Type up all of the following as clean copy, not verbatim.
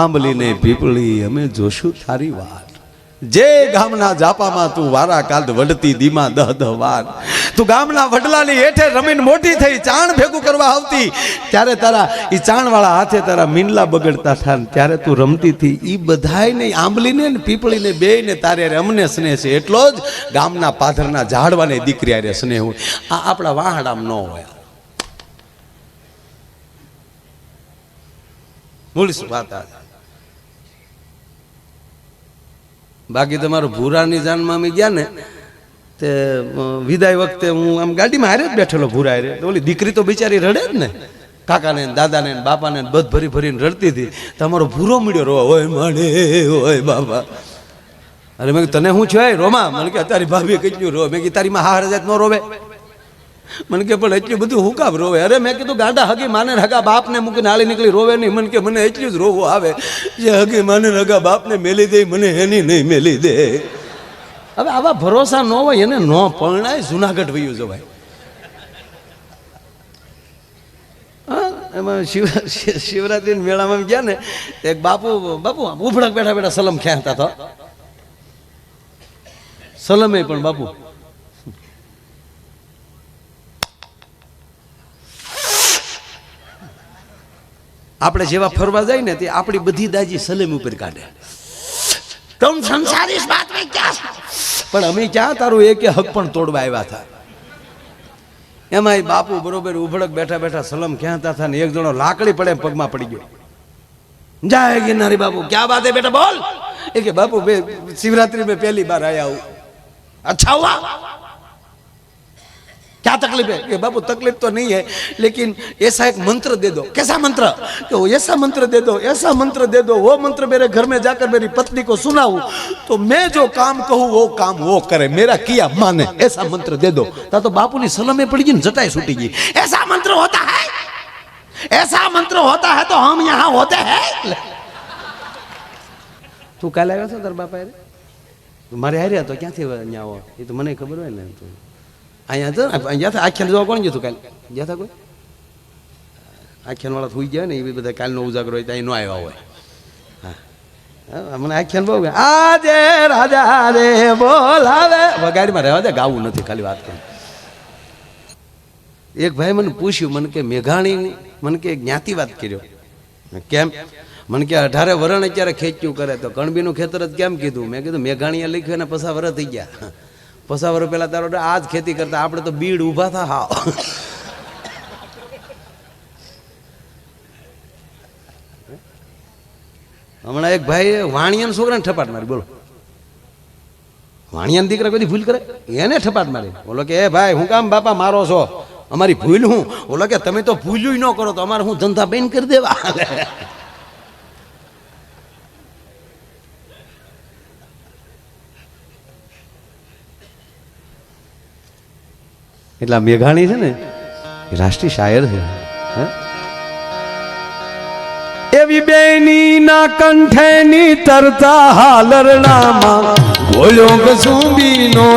આંબલી ને પીપળી અમે જોશું તારી વાત, જે ગામના જાપામાં તું વારા કાલ વડતી દીમાં 10 વાર, તું ગામના વડલાની હેઠે રમીને મોટી થઈ, ચાણ ભેગું કરવા આવતી, ત્યારે તારા ઈ ચાણવાળા હાથે તારા મીંડલા બગડતા થા, ત્યારે તું રમતી હતી. ઈ બધાયને આંબલીને ને પીપળીને બેયને તારે અમને સ્નેહ છે, એટલો જ ગામના પાથરના ઝાડવાને દીકરી આરે સ્નેહ હોય. આ આપણા વાહડામાં ન હોય. બોલીશું વાત આ. બાકી તમારો ભૂરાની જાનમાં અમે ગયા ને તે વિદાય વખતે હું આમ ગાડીમાં હારે જ બેઠેલો ભૂરા હારે. તો ઓલી દીકરી તો બિચારી રડે જ ને, કાકાને દાદાને બાપાને બધ ભરી ભરીને રડતી હતી. તમારો ભૂરો મળ્યો રો, હોય માણે હોય બાપા. અરે મેં તને શું છે રોમા? મને કે તારી ભાભી કેટલું રો. મેં કીધું તારી માં હાર જાત ન રોવે. મને કે પણ એટલું બધું હું કામ રોવે? અરે મેં કીધું ગાડા હગી માને હગા બાપને મૂકીને હાલી નીકળી રોવે નહીં. મને કે મને એટલું જ રોવું આવે, જે હગી માને હગા બાપને મેલી દે, મને એની નહીં મેલી દે. હવે આવા ભરોસા ન હોય એને ન પરણાય. જુનાગઢ વયું જો ભાઈ. હા, એમાં શિવરાત્રી મેળામાં ગયા ને, એક બાપુ ઉભડક બેઠા બેઠા સલમ ખેંચતા હતા. સલમે પણ બાપુ આપણે જેવા ફરવા જાય ને તે આપણી બધી દાજી સલેમ ઉપર કાઢે. તમ સંસારી વાત में क्या? પણ અમે ક્યાં તારું એક હક પણ તોડવા આવ્યા હતા. એમાં બાપુ બરોબર ઉભડક બેઠા બેઠા સલમ ખેંચતા હતા ને એક જણો લાકડી પડે પગમાં પડી ગયો. જાય ગિરનારી બાપુ, ક્યાં બાત હે બેટા બોલ? એ કે બાપુ शिवरात्रि में पहली बार आया हूं. अच्छा हुआ? क्या तकलीफ है? कि बाबू तकलीफ तो नहीं है, लेकिन ऐसा एक मंत्र दे दो. कैसा मंत्र? कि वो ऐसा मंत्र दे दो, ऐसा मंत्र दे दो, वो मंत्र मेरे घर में जाकर मेरी पत्नी को सुनाऊं तो मैं जो काम कहूं वो काम वो करे, मेरा किया माने, ऐसा मंत्र दे दो. तो बापू ने सलमे पड़ी गई, जटाई छूटी गई. ऐसा मंत्र होता है? ऐसा मंत्र होता है तो हम यहाँ होते हैं. तू काल आया था तार बापा मारे हारे तो क्या थे यहाँ? ये तो મને ખબર હોય ને. અહીંયા તો અહીંયા આખ્યાન જોવા કોણ ગયું હતું કાલે? ગયા હતા કોઈ? આખ્યાન વાળા થઈ ગયા ને, એ બધા કાલનો ઉજાગરો હોય ત્યાં ન આવ્યા હોય. હા, મને આખ્યાન બહુ આજે રાજા રે બોલાવે. વગાડીમાં રહેવા દે, ગાવું નથી, ખાલી વાત કરી. એક ભાઈ મને પૂછ્યું, મને કે મેઘાણી, મને કે જ્ઞાતિ વાત કર્યો. કેમ? મને કે 18 વરણ અત્યારે ખેંચ્યું કરે તો કણબીનું ખેતર જ કેમ કીધું? મેં કીધું મેઘાણીએ લખ્યું ને 50 વર્ષ થઈ ગયા. 50 વર્ષ પહેલા તારો આ જ ખેતી કરતા, આપણે તો બીડ ઊભા થા. હાવ હમણાં એક ભાઈ વાણિયાના છોકરાને ઠપાટ મારી. બોલો, વાણિયાના દીકરા કોઈ ભૂલ કરે એને ઠપાટ મારી. બોલો કે એ ભાઈ હું કામ બાપા મારો છો? અમારી ભૂલ હું? બોલો કે તમે તો ભૂલ્યું ન કરો તો અમારે હું ધંધા બેન કરી દેવા? એટલે મેઘાણી છે ને એ રાષ્ટ્રીય શાયર છે. એવી બેની ના કંઠેની તરતા હાલરડામાં ગોળ્યો કસુંબી નો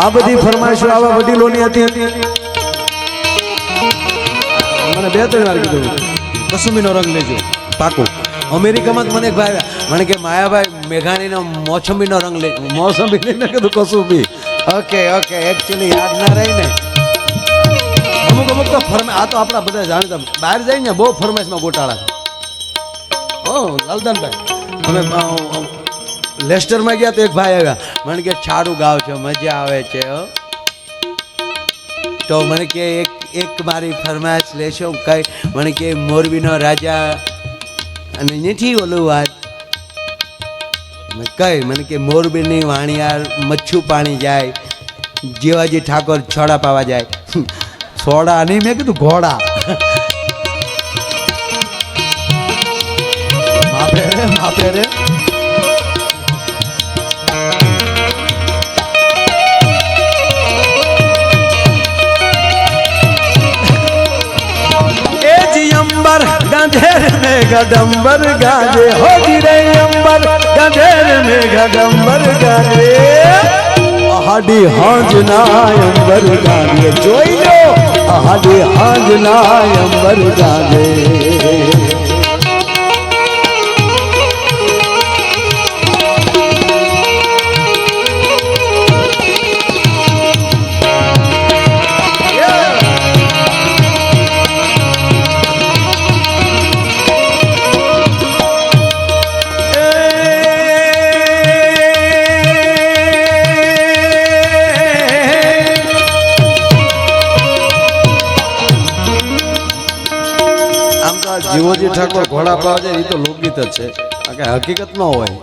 આ બધી ફરમાઈશો આવા વડીલોની હતી. મને 2-3 વાર કીધું કસુંબીનો રંગ લેજો પાકું. અમેરિકામાં મને એક ભાઈ મને કે માયાભાઈ મેઘાણીનો મોસંબીનો રંગ લે. મોસંબી લઈને કીધું કસુંબી. ઓકે ઓકે, એકચ્યુઅલી યાદ ના રહી ને. અમુક તો આ તો આપણા બધા જાણીતા બહાર જાય ને બહુ ફરમાઈશમાં ગોટાળા. ઓ લાલદાનભાઈ, અમે લેસ્ટરમાં ગયા તો એક ભાઈ આવ્યા, મને કે છાડું ગાવ છો, મજા આવે છે. તો મને કે એક મારી ફરમાઈશ લેશો? કઈ? મને કે મોરબીનો રાજા અને નથી ઓલું વાત કઈ? મને કે મોરબીની વાણિયાર મચ્છું પાણી જાય, જેવાજી ઠાકોર છોડા પાવા જાય. છોડા નહીં, મેં કીધું ઘોડા. માપે રે. गंधेर में गडम्बर गाजे हो गिरे अंबर गंधेर में गडम्बर गाजे आहाडी हांजना अंबर गाजे जोई लो आहाडी हांजना अंबर गाजे જીવોજી ઠાકોર ઘોડા પાવા જાય એ તો લોકગીત જ છે કે હકીકત ન હોય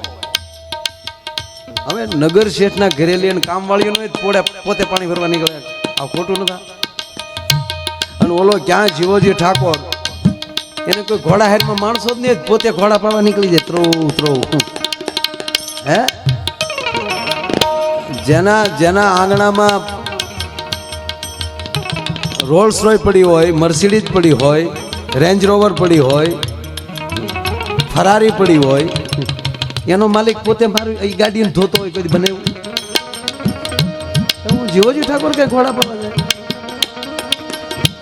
હવે નગર શેઠના ઘરેલી અને કામવાળીઓ નો પોતે પાણી ભરવા નીકળે આ ખોટું નતા અને ઓલો ક્યાં જીવોજી ઠાકોર એને કોઈ ઘોડા હેરમાં માણસો જ નહીં પોતે ઘોડા પાવા નીકળી જાય ત્રો હે જેના આંગણામાં રોલ્સ રોય પડી હોય મર્સિડીઝ પડી હોય રેન્જ રોવર પડી હોય ફરારી પડી હોય એનો માલિક પોતે મારું એ ગાડીને ધોતો હોય કદી બનાવ્યું હું જીવોજી ઠાકોર કઈ ઘોડા પાવા જાય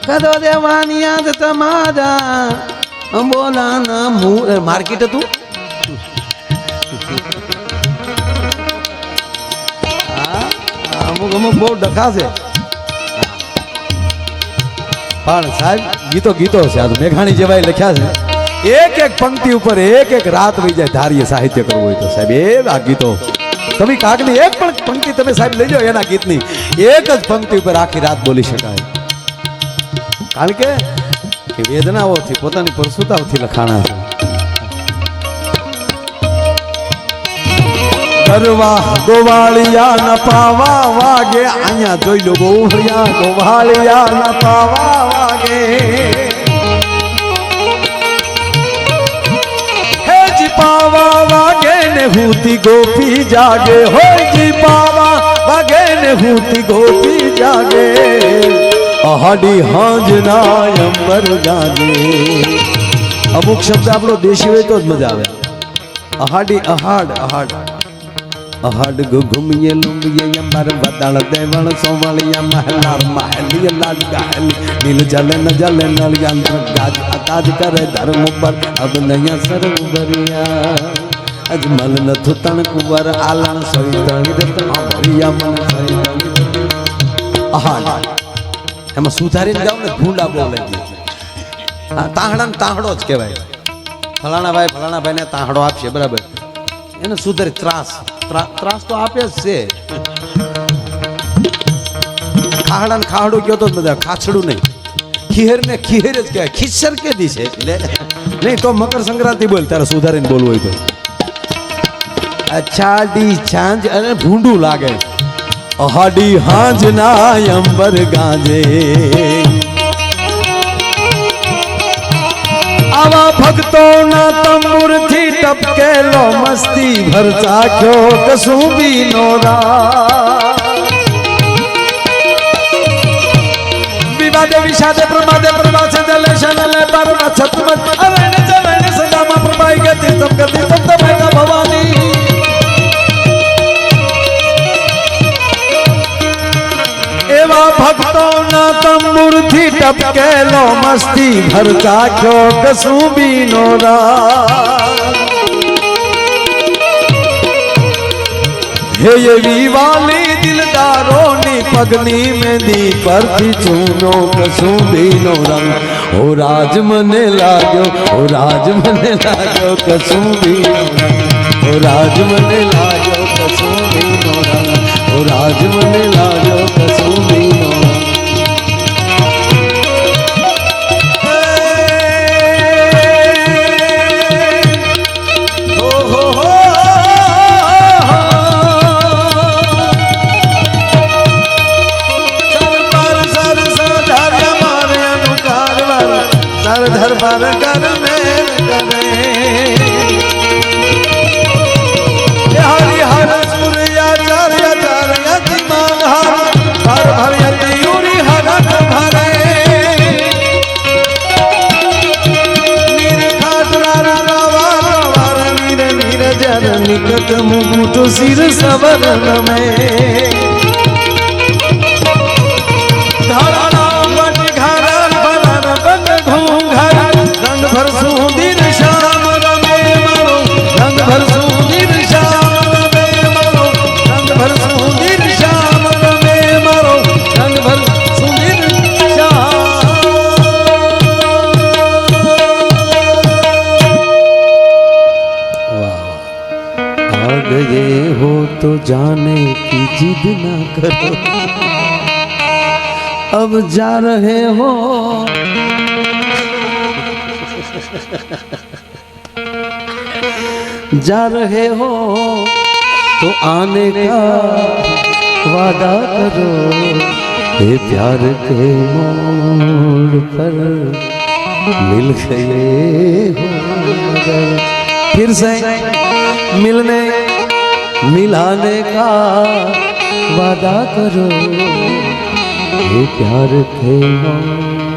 કદો દેવાની યાદ તમારા બોલાના માર્કેટ હતું અમુક બહુ ડખા છે પણ સાહેબ ગીતો છે આ તો મેઘાણી જેવાય લખ્યા છે એક પંક્તિ ઉપર એક રાત વહી જાય ધારીએ સાહિત્ય કરવું હોય તો સાહેબ એ આ ગીતો તમે કાકની એક પણ પંક્તિ તમે સાહેબ લઈ જાઓ એના ગીતની એક જ પંક્તિ ઉપર આખી રાત બોલી શકાય કારણ કે વેદનાઓથી પોતાની પરસુતાઓથી લખાણા છે કરવા ગોવાળિયા ન પાવા વાગે અહીંયા જોઈ લો ગોવાળિયા ન પાવા વાગે હે જી પાવા વાગે ને હુતી ગોપી જાગે હોય જી પાવા વાગે ને હુતી ગોપી જાગે આહાડી હાંજના અંબર ગાગે અમુક શબ્દ આપણો દેશી હોય તો જ મજા આવે આહાડી અહાડ અહાડ ગુગુમિયે લુંબિયે અંબર બદળ દેવળ સોમળિયા મહલાર મહલિય લાડ ગાલી નીલ જલે ન જલે નળ યંત્ર ગાજ અતાજ કરે ધર્મ પર અબ નયા સરોવરિયા અજમલ ન થુતણ કુંવર આલણ સવિતણ રતન ભરિયા મન સવિતણ અહાડ એમાં સુધારીને ગાવ ને ભૂંડા બોલે હા તાહડા ને તાહડો જ કહેવાય ફલાણા ભાઈ ને તાહડો આપશે બરાબર એને સુધારી ત્રાસ તો આપે જ છે ખાહડા ને ખાહડું કયો તો બધા ખાછડું નહીં ખીહેર ને ખીહેર જ કહેવાય ખીચર કે દી છે એટલે નહીં તો મકર સંક્રાંતિ બોલ તારે સુધારીને બોલવું હોય તો અચ્છાડી છાંજ અને ભૂંડું લાગે અહાડી હાંજ ના અંબર ગાજે આવા ભક્તોના તંબુરથી ટપકેલો મસ્તી ભર ચાખ્યો કસુંબી નો વિવાદે વિષાદે પ્રમાદે પ્રવાસે જલે શનલે પરમ છતમત અરણે જવણે સદામાં પ્રભાઈ ગતિ તમ ગતિ તમ તમૈતા ભવાની એવા ભક્તોના તંબુરથી ટપકેલો મસ્તી ભર ચાખ્યો કસુંબી નો હે એવી વાલી દિલદારોની પગની મેંદી પરથી ચૂનો કસુંબી નો રંગ ઓ રાજ મને લાગ્યો કસુંબી નો રંગ ઓ રાજ મને લાગ્યો કસુંબી નો રંગ ઓ રાજ મને લાગ્યો કસુંબી નો રંગ धर कर मेर करे हरि हर सूर्य चार्य चार्य दिमान हर भर वरण में रंग भर सुंदर श्याम रमे मारो रंग भर सुंदर श्याम रमे मारो रंग भर सुंदर श्याम रमे मारो रंग भर सुंदर आ गए हो तो जाने की जिद ना करो अब जा रहे हो जा रहे हो तो आने का वादा करो ये प्यार के मोड़ पर मिल गए हो मगर फिर से मिलने मिलाने का वादा करो ये प्यार के मोड़